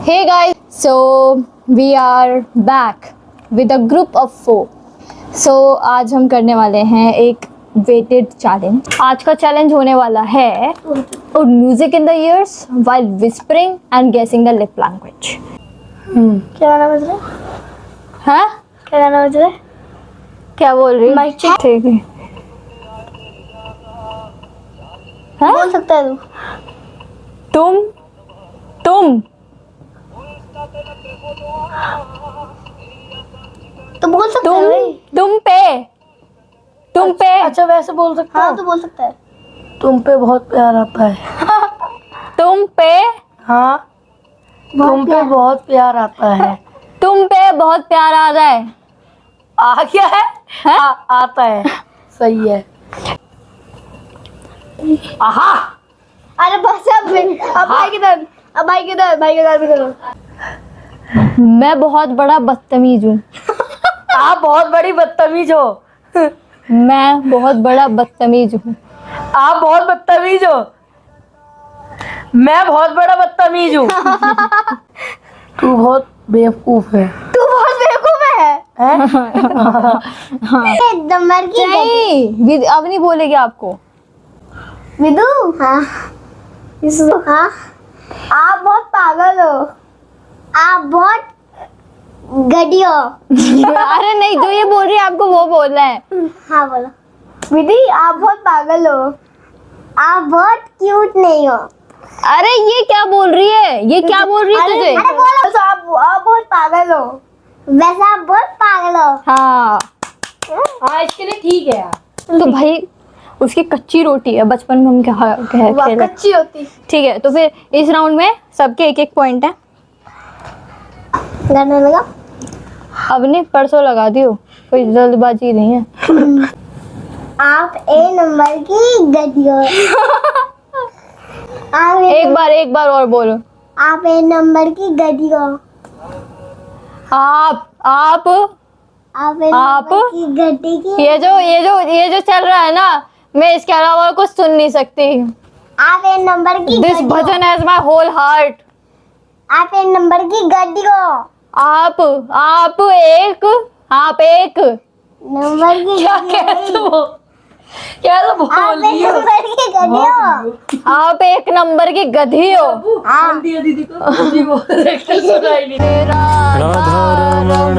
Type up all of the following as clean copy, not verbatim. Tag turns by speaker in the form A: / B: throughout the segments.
A: Hey guys, so we are back with a group of 4. So आज हम करने वाले हैं एक वेटेड चैलेंज. आज का चैलेंज होने वाला है music in the years while whispering and guessing the lip language.
B: क्या गाना बज रहा है?
A: हाँ?
B: क्या गाना बज रहा है?
A: क्या बोल रही?
B: Mic check.
A: ठीक है. हाँ?
B: बोल सकता है तू.
A: तुम
B: तो बोल सकता है भाई.
A: तुम पे
C: अच्छा वैसे बोल सकता
B: हाँ
C: हूँ?
B: तो बोल सकता है.
C: तुम पे बहुत प्यार आता है.
A: तुम पे
C: हाँ तुम पे बहुत प्यार आता है.
A: तुम पे बहुत प्यार आ रहा है.
C: आ गया है?
A: हाँ?
C: आता है. सही है. आहा
B: अरे बस अब भाई किधर? अब भाई किधर? भाई के घर भी करो.
A: मैं बहुत बड़ा बदतमीज हूँ.
C: आप बहुत बड़ी बदतमीज हो.
A: मैं बहुत बड़ा बदतमीज हूँ.
C: आप बहुत बदतमीज हो. मैं बहुत बड़ा बदतमीज हूँ. तू बहुत बेवकूफ है.
B: तू बहुत बेवकूफ है.
C: हैं?
B: नंबर की
A: नहीं अब नहीं बोलेगी आपको.
B: विदु. हाँ. हाँ. आप बहुत पागल हो. आप बहुत गडी हो.
A: अरे नहीं जो ये बोल रही है आपको वो बोल रहा है.
B: हाँ बोलो. विधि आप बहुत पागल हो. आप बहुत क्यूट नहीं हो.
A: अरे ये क्या बोल रही है? ये क्या बोल रही है तुझे?
B: अरे बोलो. तो आप बहुत पागल हो. वैसे आप बहुत पागल हो.
A: हाँ
C: हाँ इसके लिए ठीक है यार.
A: तो भाई उसकी कच्ची रोटी है. बचपन में हम क्या
B: वाह,
A: खेले.
B: कच्ची होती.
A: ठीक है तो फिर इस राउंड में सबके एक एक पॉइंट है.
B: गाना लगा.
A: अब नहीं परसों लगा दियो. कोई जल्दबाजी नहीं है.
B: आप ए नंबर की गडी हो.
A: एक बार और बोलो.
B: आप ए नंबर की गडी हो.
A: आप
B: आप ए
A: आप?
B: नंबर की गड्डी की.
A: ये जो चल रहा है ना मैं इसके अलावा कुछ सुन नहीं सकती.
B: आप ए नंबर की
A: दिस
B: गड्डी हो.
A: भजन हैज माय होल हार्ट.
B: आप ए नंबर की गड्डी हो.
A: आप एक
B: नंबर की
C: क्या
B: गड्डी
C: क्या
B: हो.
C: तो क्या तो बोल
B: आप ए
C: रही हो.
B: नंबर की गड्डी हो.
A: आप एक नंबर की गधी हो.
B: हाँ.
C: दीदी को दीदी बोल रहे थे, सुनाई नहीं.
D: राधारमण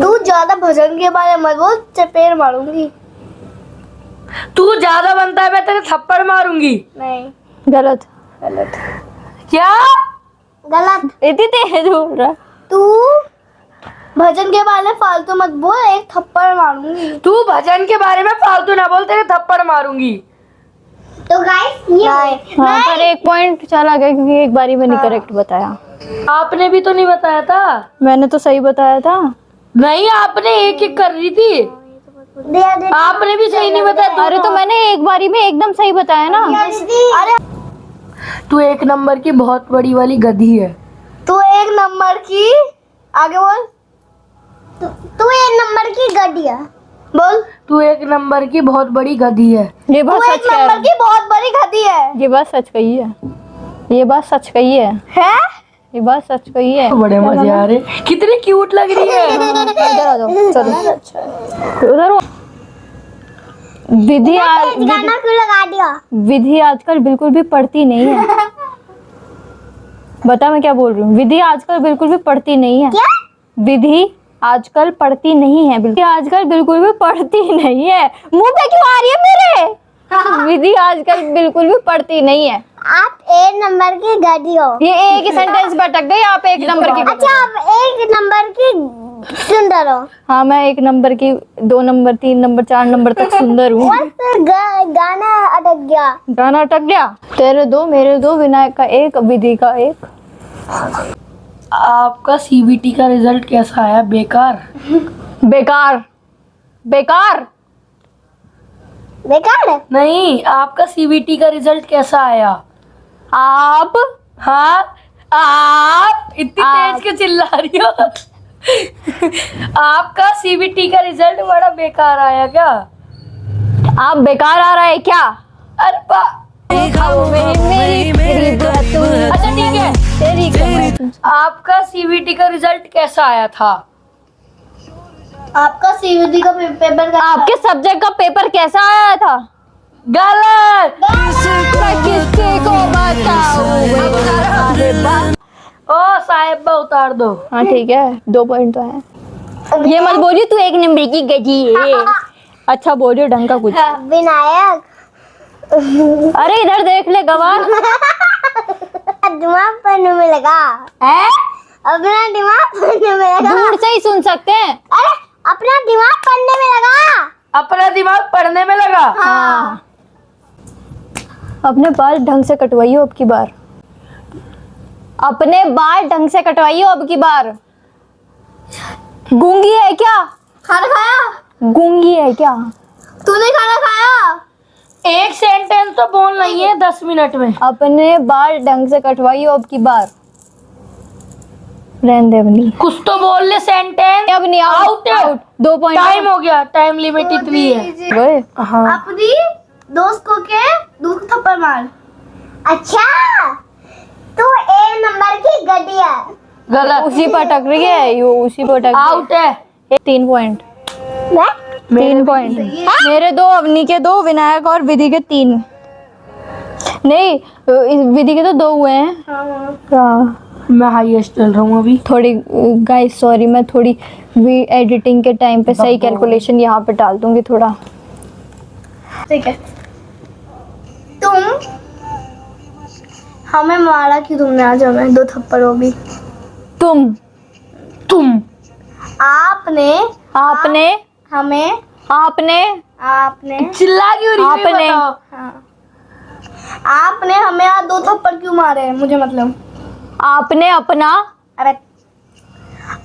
B: तू ज्यादा भजन के बारे में मत बोल. चपेट मारूंगी.
C: तू ज्यादा बनता है मैं तेरे थप्पड़ मारूंगी.
B: नहीं.
A: गलत.
C: क्या
B: गलत.
A: इतनी तेज बोल रहा.
B: तू भजन के बारे में फालतू मत बोल. एक थप्पड़ मारूंगी.
C: तू भजन के बारे में फालतू ना बोल तेरे थप्पड़ मारूंगी.
B: तो गाइस ये
A: हाँ पर एक पॉइंट चला गया क्योंकि एक बारी मैंने करेक्ट बताया.
C: आपने भी तो नहीं बताया था.
A: मैंने तो सही बताया था.
C: नहीं आपने एक एक कर रही थी.
B: दे दे.
C: आपने भी सही नहीं बताया.
A: अरे तो मैंने एक बारी में एकदम सही बताया ना.
B: अरे
C: तू एक नंबर की बहुत बड़ी वाली गधी है.
B: तू एक नंबर की. आगे बोल. तू एक नंबर की गड्डी है. बोल.
C: तू एक नंबर की बहुत बड़ी गधी है.
A: ये
B: तू
A: बात
B: एक
A: सच कह
B: नंबर
A: रहा
B: की बहुत बड़ी गड्डी है.
A: है. ये बात सच कही है. ये बात सच कही है.
B: हैं?
A: ये बात सच कही है.
C: बड़े मजे आ रहे. कितनी क्यूट लग रही है.
A: इधर आ जाओ चलो उधर हो.
B: गाना क्यों लगा दिया?
A: विधि आजकल बिल्कुल भी पढ़ती नहीं है. बता मैं क्या बोल रही हूँ. विधि आजकल बिल्कुल भी पढ़ती नहीं है.
B: क्या?
A: विधि आजकल पढ़ती नहीं है. बिल्कुल आजकल बिल्कुल भी पढ़ती नहीं है. मुंह पे क्यों आ रही है मेरे. विधि आजकल बिल्कुल भी पढ़ती नहीं है.
B: आप एक नंबर की गड्डी हो.
A: ये एक ही सेंटेंस में अटक गई. आप एक नंबर की.
B: अच्छा आप एक नंबर की सुंदर हो.
A: हाँ मैं एक नंबर की 2 नंबर 3 नंबर 4 नंबर तक सुंदर हूँ.
B: बस गाना अटक गया.
A: गाना अटक गया. तेरे 2 मेरे 2 विनायक का 1 विधि का 1.
C: आपका सीबीटी का रिजल्ट कैसा आया. बेकार.
A: बेकार. बेकार.
B: बेकार है।
C: नहीं, आपका सीबीटी का रिजल्ट कैसा आया?
A: आप
C: हाँ, आप इतनी तेज क्यों चिल्ला रही हो? आपका सीबीटी का रिजल्ट बड़ा बेकार आया क्या?
A: आप बेकार आ रहा है क्या?
C: अरे बा
A: अच्छा ठीक है, तेरी कमर।
C: आपका सीबीटी का रिजल्ट कैसा आया था?
B: आपका सीयूटी का पेपर का
A: आपके सब्जेक्ट का पेपर कैसा आया था?
C: गलत।
A: मैं किससे को बताऊं?
C: ओ साहिबा उतार दो।
A: हाँ ठीक है, 2 पॉइंट तो है। ये मत बोलिए तू 1 नंबर की गधी है। अच्छा बोलियो ढंग का कुछ।
B: विनायक
A: अरे इधर देख ले गवार।
B: दिमाग पढ़ने में लगा
A: है?
B: अपना दिमाग पढ़ने में लगा।
A: दूर से ही सुन सकते हैं।
B: अरे अपना दिमाग पढ़ने में लगा।
C: अपना दिमाग पढ़ने में लगा।
A: हाँ। अपने बाल ढंग से कटवाइयो अब की बार। अपने बाल ढंग से कटवाइयो अब की बार। गूंगी है क्या?
B: खाना खाया?
A: गूंगी है क्या?
B: तूने खाना खाया?
C: एक सेंटेंस तो बोल नहीं है 10 मिनट में।
A: अपने बाल ढंग से कटवाइयो अब की बार। रहने दे अपनी।
C: कुछ तो बोल ले सेंटेंस।
A: अब नहीं
C: आउट है।
A: 2 पॉइंट।
C: टाइम हो गया, टाइम लिमिट इतनी है।
A: गए।
C: हाँ।
B: अपनी दोस्त को के दूध थप्पड़ मार। अच्छा तू ए नंबर की गड्डिया।
C: गलत।
A: उसी पर टक रही है, यो उसी पर टक।
C: आउट है।
A: 3 पॉइंट।
B: मैं
A: 3 पॉइंट मेरे 2, अवनी के 2, विनायक और विधि के 3। नहीं, विधि के तो 2 हुए हैं। हाँ।
C: मैं हाईएस्ट चल रहा हूँ अभी।
A: थोड़ी गाइस सॉरी, मैं थोड़ी भी एडिटिंग के टाइम पे सही कैलकुलेशन यहाँ पे डाल दूंगी थोड़ा।
B: ठीक है। तुम हमें मारा क्यों तुमने आज हमें 2 थप्पड़ वो भी।
A: तुम
B: आपने हमें आपने
C: चिल्ला क्यों रही हो? ये
A: आपने-
C: बताओ।
B: हाँ। आपने हमें आज 2 थप्पड़ क्यों मारे हैं? मुझे मतलब
A: आपने अपना
B: अरे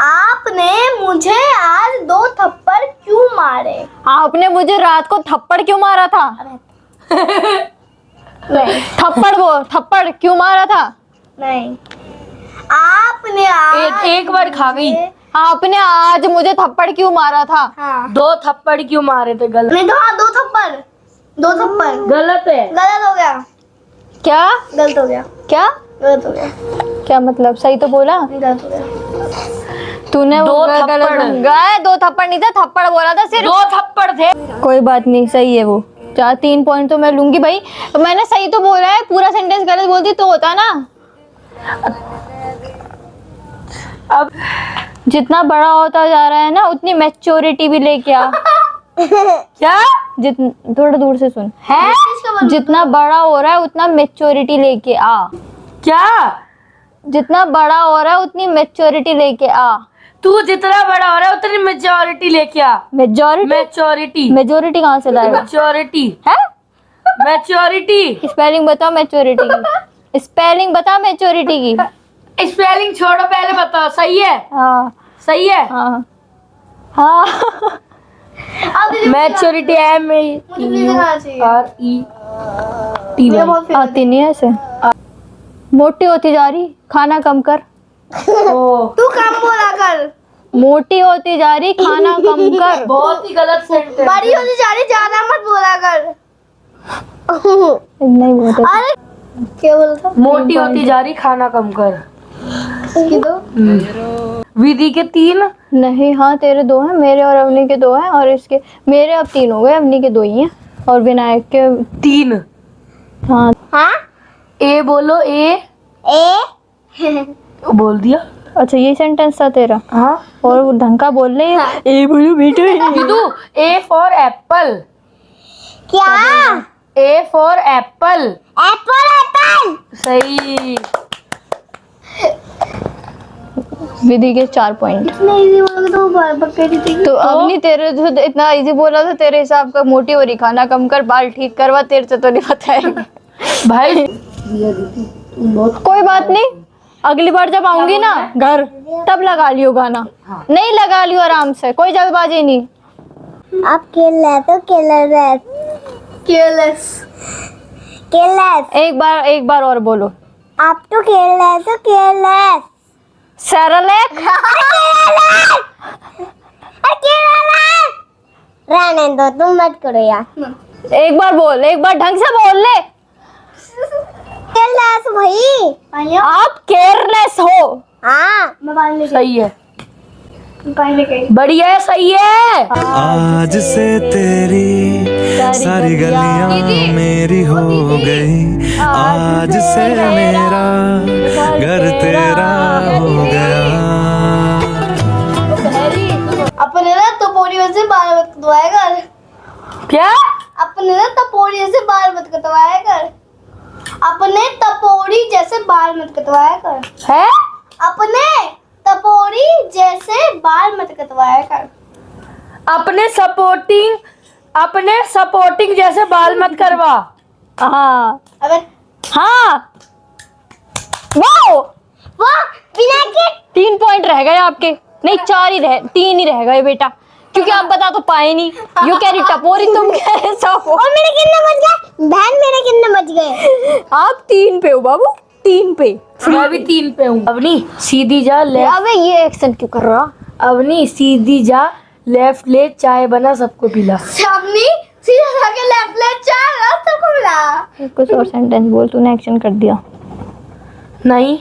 B: आपने मुझे आज 2 थप्पड़ क्यों मारे?
A: आपने मुझे रात को थप्पड़ क्यों मारा था?
B: नहीं
A: थप्पड़ क्यों मारा था?
B: नहीं आपने आज
C: एक बार खा गई।
A: आपने आज मुझे थप्पड़ क्यों मारा था?
B: हाँ
C: 2 थप्पड़ क्यों मारे थे? गलत।
B: नहीं तो हाँ 2 थप्पड़ 2 थप्पड़
C: गलत है।
B: गलत हो गया।
A: क्या
B: गलत हो गया।
A: क्या
B: गलत हो गया।
A: क्या मतलब? सही तो बोला
B: गलत हो गया।
A: तूने। वो
C: 2
A: गलत
C: थप्पड़।
A: गए 2 थप्पड़ नहीं था, थप्पड़ बोला था सिर्फ।
C: 2 थप्पड़ थे।
A: कोई बात नहीं, सही है वो। 3 पॉइंट तो मैं लूंगी भाई। मैंने सही तो बोला है, पूरा सेंटेंस गलत बोलती तो होता ना।
C: अब
A: जितना बड़ा होता जा रहा है ना, उतनी मैच्योरिटी भी लेके आ।
C: क्या?
A: थोड़ा दूर से सुन है। जितना बड़ा हो रहा है उतना मैच्योरिटी लेके आ।
C: क्या?
A: जितना बड़ा हो रहा है उतनी मैच्योरिटी लेके आ।
C: तू जितना बड़ा हो रहा है उतनी मेजोरिटी लेके आ।
A: मेजोरिटी
C: मेजोरिटी
A: कहाँ से लाएगा?
C: मेजोरिटी
A: है?
C: मैच्योरिटी।
A: स्पेलिंग बता मैच्योरिटी की। स्पेलिंग बता मैच्योरिटी की।
C: स्पेलिंग छोड़ो, पहले बताओ। सही है?
A: हाँ
C: सही है।
A: हाँ हाँ।
C: मैच्योरिटी M
B: मुझे भी दिखाना चाहिए।
C: RET
B: मेरा बहुत फेवरेट
A: आती नहीं है ऐसे। मोटी होती जा रही, खाना कम कर।
C: ओ,
B: तू कम बोला कर।
A: मोटी होती जा रही, खाना कम कर।
C: बहुत ही गलत सेंटेंस।
B: बड़ी होती जा रही, ज्यादा मत बोला कर।
A: नहीं बोलते।
B: अरे क्या बोला था?
C: मोटी होती जा रही, खाना कम कर।
B: इसकी दो।
C: विधि के 3।
A: नहीं, हाँ तेरे 2 हैं, मेरे और अवनी के 2 हैं, और इसके मेरे अब 3 हो गए, अवनी के 2 ही हैं, और विनायक के
C: 3।
A: हाँ।
B: हाँ
C: ए बोलो। ए बोल दिया।
A: अच्छा ये सेंटेंस था तेरा?
C: हाँ।
A: और वो ढंग का बोल रहे हैं। ए बोलो बेटे।
C: विदु, A फॉर एप्पल।
B: क्या?
C: A for Apple.
B: एप्पल।
C: सही।
A: विधि के 4 पॉइंट।
B: इतने इजी बोलोगे तो पक्के जीतेगी।
A: तो अवनी तेरे जो इतना इजी बोला था, तेरे हिसाब का मोटी हो रही, खाना कम कर, बाल ठीक करवा, तेरे से तो नहीं बताएगा
C: भाई
A: कोई बात नहीं, अगली बार जब आऊंगी ना घर तब लगा लियो गाना। नहीं लगा लियो आराम से, कोई जल्दबाजी नहीं।
B: आप केयरलेस।
A: एक बार और बोलो।
B: आप तो केयरलेस हो, केयरलेस।
A: सेरेलैक।
B: रहने दो, तुम मत करो यार।
A: एक बार बोल, एक बार ढंग से बोल ले।
B: केयरलेस भाई।
A: आप केयरलेस हो।
B: हाँ, मोबाइल ले
C: सही है,
B: मोबाइल ले गई।
C: बढ़िया है, सही है।
D: आज से तेरी सारी गलियां मेरी हो गई, आज से मेरा घर तेरा हो गया।
B: अपने ना तपोरी से बाल मत कटवाया कर।
C: क्या?
B: अपने ना तपोरी जैसे बाल मत कटवाया कर। अपने तपोरी जैसे बाल मत कटवाया कर।
C: है?
B: अपने तपोरी जैसे बाल मत कटवाया कर।
C: अपने सपोर्टिंग जैसे बाल मत करवा।
A: हाँ
B: अबे
A: हाँ। वाओ,
B: वो बिना के
A: 3 पॉइंट रह गए आपके। नहीं 3 ही रह गए बेटा, क्योंकि आप बता तो पाए नहीं। यू कह रही टपोरी, तुम कह रहे सपो।
B: और मेरे कितने बच गए? बहन मेरे कितने बच गए?
A: आप 3 पे हो बाबू, 3 पे।
C: मैं भी 3 पे हूँ। अवनी सीधी जा, लेफ्ट।
A: अबे ये एक्शन क्यों कर रहा?
C: अवनी सीधी जा, लेफ्ट ले, चाय बना, सबको पिला।
B: सामने सीधा जाके लेफ्ट ले, चार सबको मिला।
A: कुछ और सेंटेंस बोल, तूने एक्शन कर दिया।
C: नहीं,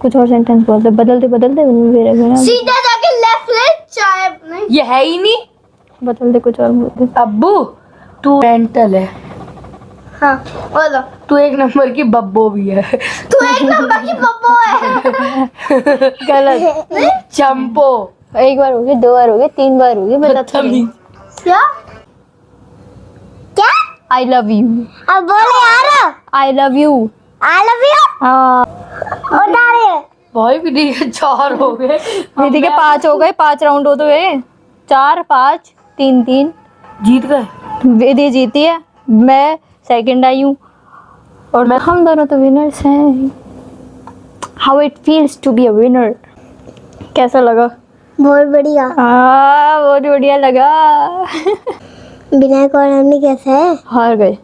A: कुछ और सेंटेंस बोल दे, बदल दे मेरे मेरा।
B: सीधा जाके लेफ्ट ले, चाय नहीं।
C: ये है ही नहीं।
A: बदल दे, कुछ और बोल दे।
C: अब्बू तू मेंटल है,
B: हाँ बोलो।
C: तू 1 नंबर की बब्बो भी है।
B: तू 1 नंबर की पप्पो है।
A: गलत।
C: चंपो।
A: एक बार हो गई, 2 बार हो गई, 3 बार हो गई, बता तो नहीं।
B: क्या क्या?
A: I love you.
B: अब बोले यार।
A: I love you.
B: I love you.
A: हाँ,
B: और डाले
C: भाई भी नहीं, 4 हो गए।
A: दीदी के 5 हो गए, 5 राउंड हो तो गए। 4 5 3 3।
C: जीत गए।
A: दीदी जीती है, मैं सेकंड आई हूँ, और हम दोनों तो विनर्स हैं। How it feels to be a winner. कैसा लगा?
B: बहुत बढ़िया।
A: हाँ बहुत बढ़िया लगा।
B: बिना कॉलम कैसे है?
A: हार गए।